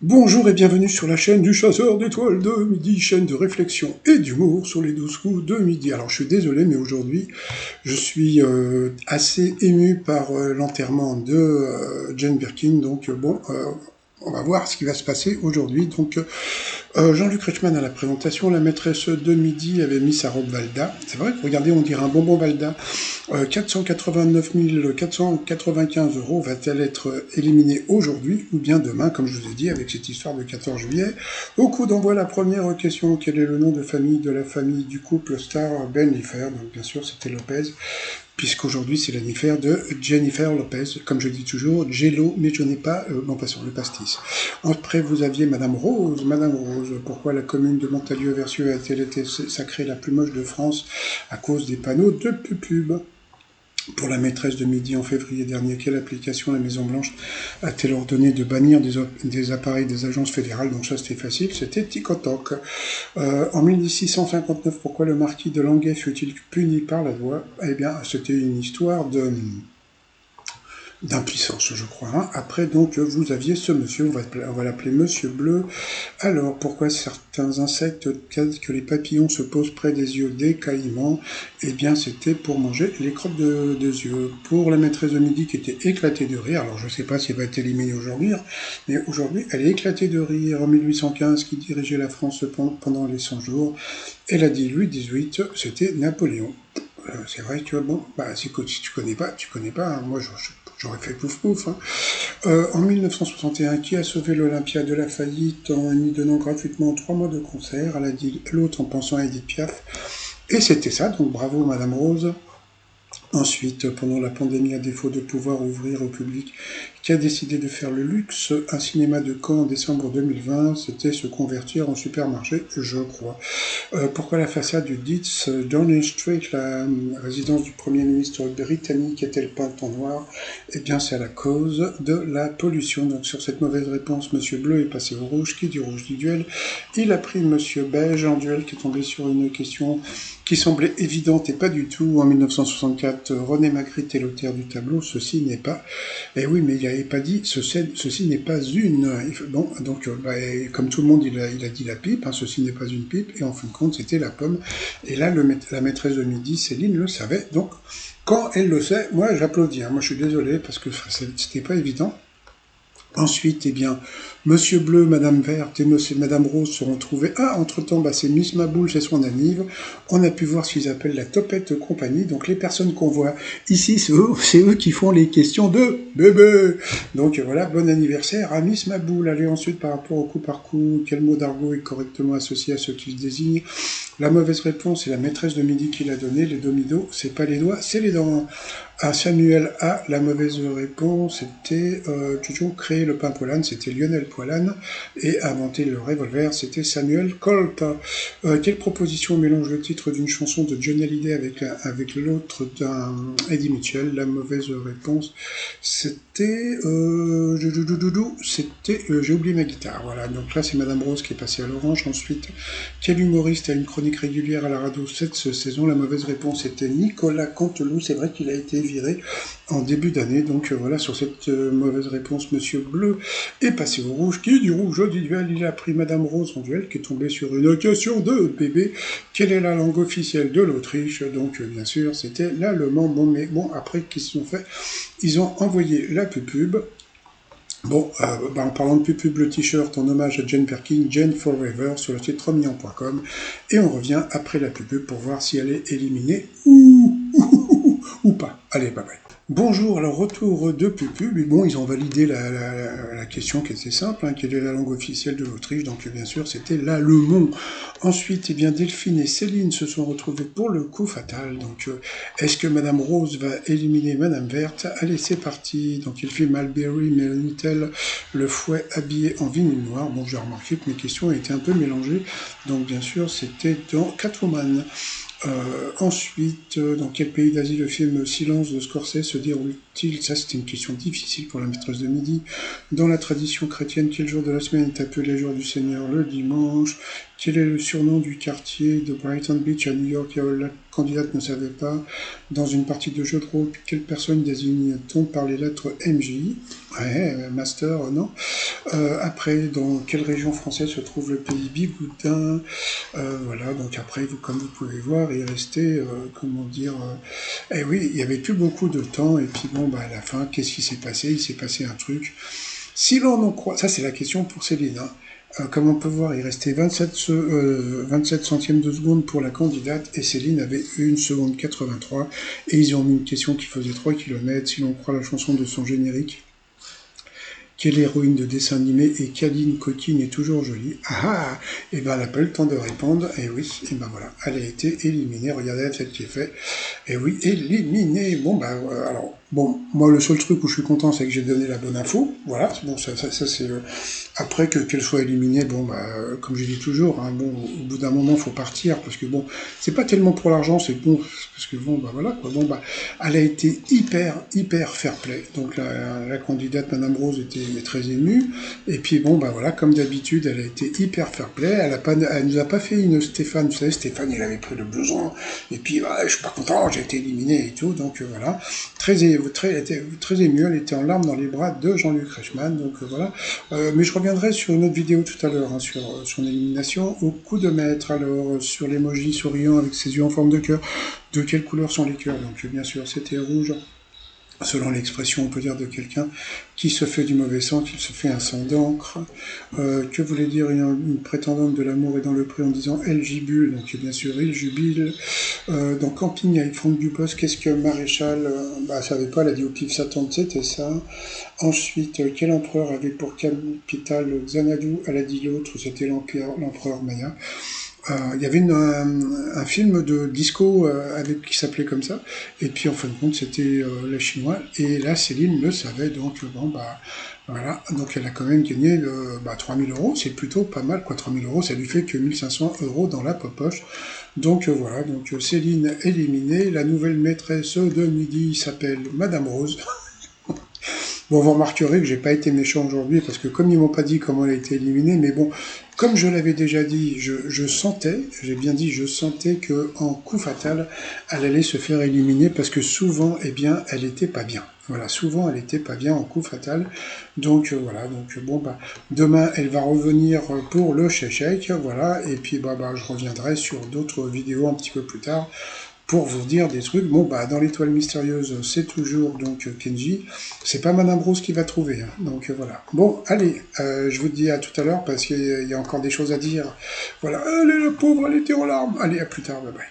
Bonjour et bienvenue sur la chaîne du chasseur d'étoiles de midi, chaîne de réflexion et d'humour sur les 12 coups de midi. Alors je suis désolé, mais aujourd'hui je suis assez ému par l'enterrement de Jane Birkin, donc on va voir ce qui va se passer aujourd'hui. Donc Jean-Luc Reichmann à la présentation, la maîtresse de midi avait mis sa robe Valda. C'est vrai que regardez, on dirait un bonbon Valda. 489 495 euros va-t-elle être éliminée aujourd'hui ou bien demain, comme je vous ai dit, avec cette histoire de 14 juillet. Au coup d'envoi, la première question, quel est le nom de famille de la famille du couple star Ben Bennifer? Donc bien sûr, c'était Lopez, puisqu'aujourd'hui c'est l'anniversaire de Jennifer Lopez, comme je dis toujours, Jello, mais je n'ai pas, non passons, le pastis. Après vous aviez Madame Rose, pourquoi la commune de Montalieu-Versieux a-t-elle été sacrée la plus moche de France à cause des panneaux de pub? Pour la maîtresse de midi en février dernier, quelle application la Maison-Blanche a-t-elle ordonné de bannir des appareils des agences fédérales? Donc ça c'était facile, c'était Ticotoc. En 1659, pourquoi le marquis de Langeais fut-il puni par la loi? Eh bien, c'était une histoire d'impuissance, je crois. Hein. Après, donc, vous aviez ce monsieur, on va l'appeler Monsieur Bleu. Alors, pourquoi certains insectes, tels que les papillons, se posent près des yeux des caïmans? Eh bien, c'était pour manger les crottes de yeux. Pour la maîtresse de midi qui était éclatée de rire, alors je ne sais pas si elle va être éliminée aujourd'hui, mais aujourd'hui, elle est éclatée de rire. En 1815, qui dirigeait la France pendant les 100 jours, elle a dit Louis XVIII, c'était Napoléon. C'est vrai que, bon, si tu connais pas, tu connais pas. Hein. Moi, j'aurais fait pouf pouf. Hein. En 1961, qui a sauvé l'Olympia de la faillite en y donnant gratuitement 3 mois de concert? Elle a dit l'autre en pensant à Edith Piaf. Et c'était ça, donc bravo Madame Rose. Ensuite, pendant la pandémie, à défaut de pouvoir ouvrir au public, qui a décidé de faire le luxe, un cinéma de Caen en décembre 2020, c'était se convertir en supermarché, je crois. Pourquoi la façade du Dietz Downing Street, la résidence du Premier ministre britannique, est-elle peinte en noir? Eh bien, c'est à la cause de la pollution. Donc, sur cette mauvaise réponse, Monsieur Bleu est passé au rouge. Qui dit rouge dit duel. Il a pris Monsieur Beige en duel, qui est tombé sur une question qui semblait évidente et pas du tout. En 1964, René Magritte est l'auteur du tableau. Ceci n'est pas... Eh oui, mais il n'avait pas dit ceci n'est pas une... Bon, donc, comme tout le monde, il a dit la pipe. Hein, ceci n'est pas une pipe. Et en fin de compte, c'était la pomme. Et là, la maîtresse de midi, Céline, le savait. Donc, quand elle le sait, moi, j'applaudis. Hein. Moi, je suis désolé parce que c'était pas évident. Ensuite, eh bien, Monsieur Bleu, Madame Verte et Madame Rose seront trouvés. Ah, entre-temps, c'est Miss Maboule, c'est son anniv. On a pu voir ce qu'ils appellent la Topette Compagnie. Donc, les personnes qu'on voit ici, c'est eux qui font les questions de bébé. Donc, voilà, bon anniversaire à Miss Maboule. Allez, ensuite, par rapport au coup par coup, quel mot d'argot est correctement associé à ce qui se désigne? La mauvaise réponse, c'est la maîtresse de midi qui l'a donné. Les dominos, c'est pas les doigts, c'est les dents. À Samuel A, la mauvaise réponse, c'était créer le pain poilane, c'était Lionel Poilane, et inventer le revolver, c'était Samuel Colt. Quelle proposition mélange le titre d'une chanson de Johnny Hallyday avec l'autre d'un Eddie Mitchell? La mauvaise réponse, c'était j'ai oublié ma guitare. Voilà, donc là c'est Madame Rose qui est passée à l'orange. Ensuite, quel humoriste a une chronique régulière à la radio cette saison? La mauvaise réponse était Nicolas Canteloup. C'est vrai qu'il a été viré en début d'année. Donc voilà, sur cette mauvaise réponse, Monsieur Bleu est passé au rouge. Qui du rouge dit duel? Il a pris Madame Rose en duel, qui est tombée sur une question de bébé. Quelle est la langue officielle de l'Autriche? Donc bien sûr, c'était l'allemand. Bon, mais bon, après, qu'est-ce qu'ils ont fait? Ils ont envoyé la pub. Bon, en parlant de pub, le t-shirt en hommage à Jane Birkin, Jane Forever, sur le site romillan.com. Et on revient après la pub pour voir si elle est éliminée ou pas. Allez, bye bye. Bonjour, alors retour de Pupu, mais bon, ils ont validé la question qui était simple, hein, quelle est la langue officielle de l'Autriche, donc bien sûr c'était l'allemand. Ensuite, eh bien, Delphine et Céline se sont retrouvées pour le coup fatal, donc est-ce que Madame Rose va éliminer Madame Verte? Allez, c'est parti, donc il fait Malberry, Melanitel, le fouet habillé en vinyle noir. Bon, j'ai remarqué que mes questions étaient un peu mélangées, donc bien sûr c'était dans Catwoman. Ensuite, dans quel pays d'Asie le film Silence de Scorsese se déroule il? Ça, c'était une question difficile pour la maîtresse de midi. Dans la tradition chrétienne, quel jour de la semaine est appelé jour du Seigneur? Le dimanche. Quel est le surnom du quartier de Brighton Beach à New York? La candidate ne savait pas. Dans une partie de jeu de rôle, quelle personne désigne-t-on par les lettres MJ? Ouais, Master, non. Après, dans quelle région française se trouve le pays Bigoudin? Voilà, donc après, comme vous pouvez voir, il restait, comment dire... eh oui, il n'y avait plus beaucoup de temps, et puis bon, à la fin, qu'est-ce qui s'est passé? Il s'est passé un truc. Si l'on en croit... Ça, c'est la question pour Céline, hein. Comme on peut voir, il restait 27 centièmes de seconde pour la candidate et Céline avait 1 seconde 83 et ils ont mis une question qui faisait 3 km si l'on croit la chanson de son générique. Quelle héroïne de dessin animé et câline coquine est toujours jolie? Ah, et ben elle n'a pas eu le temps de répondre, et oui, et ben voilà, elle a été éliminée, regardez la tête qui est faite, et oui, éliminée. Alors, bon, moi le seul truc où je suis content c'est que j'ai donné la bonne info, voilà, bon, ça c'est... Après qu'elle soit éliminée, comme je dis toujours, hein, bon, au bout d'un moment faut partir, parce que bon, c'est pas tellement pour l'argent, c'est bon, parce que bon, voilà, quoi, elle a été hyper fair play, donc la candidate Madame Rose était très émue, et puis bon, voilà, comme d'habitude, elle a été hyper fair play, elle nous a pas fait une Stéphane, vous savez, Stéphane, il avait pris le blouson, et puis, je suis pas content, j'ai été éliminé et tout, donc voilà, elle était très émue, elle était en larmes dans les bras de Jean-Luc Reichmann, donc voilà, mais je reviendrai sur une autre vidéo tout à l'heure, hein, sur son élimination au coup de maître, alors, sur l'emoji souriant avec ses yeux en forme de cœur, de quelle couleur sont les cœurs? Donc bien sûr, c'était rouge, selon l'expression, on peut dire, de quelqu'un qui se fait du mauvais sang, qui se fait un sang d'encre. Que voulait dire une prétendante de l'amour est dans le pré en disant « Elle gibule », donc bien sûr, il jubile. Dans Camping avec Franck Dupos, qu'est-ce que Maréchal elle savait pas, elle a dit au pif sa tante, c'était ça. Ensuite, quel empereur avait pour capitale Xanadu? Elle a dit l'autre, c'était l'empereur Maya. Il y avait un film de disco qui s'appelait comme ça, et puis en fin de compte c'était la chinoise, et là Céline le savait, donc voilà, donc elle a quand même gagné 3000 euros, c'est plutôt pas mal, quoi, 3000 euros, ça lui fait que 1500 euros dans la poche. Donc voilà, donc Céline éliminée, la nouvelle maîtresse de midi s'appelle Madame Rose. Bon, vous remarquerez que j'ai pas été méchant aujourd'hui, parce que comme ils m'ont pas dit comment elle a été éliminée, mais bon, comme je l'avais déjà dit, je sentais, j'ai bien dit, je sentais que en coup fatal, elle allait se faire éliminer, parce que souvent, elle était pas bien. Voilà, souvent, elle était pas bien en coup fatal. Donc voilà, donc demain, elle va revenir pour le chèque, voilà, et puis je reviendrai sur d'autres vidéos un petit peu plus tard, pour vous dire des trucs. Bon, dans l'étoile mystérieuse, c'est toujours donc Kenji. C'est pas Madame Rose qui va trouver, hein. Donc voilà. Bon, allez, je vous dis à tout à l'heure parce qu'il y a encore des choses à dire. Voilà, allez, la pauvre, elle était en larmes. Allez, à plus tard, bye bye.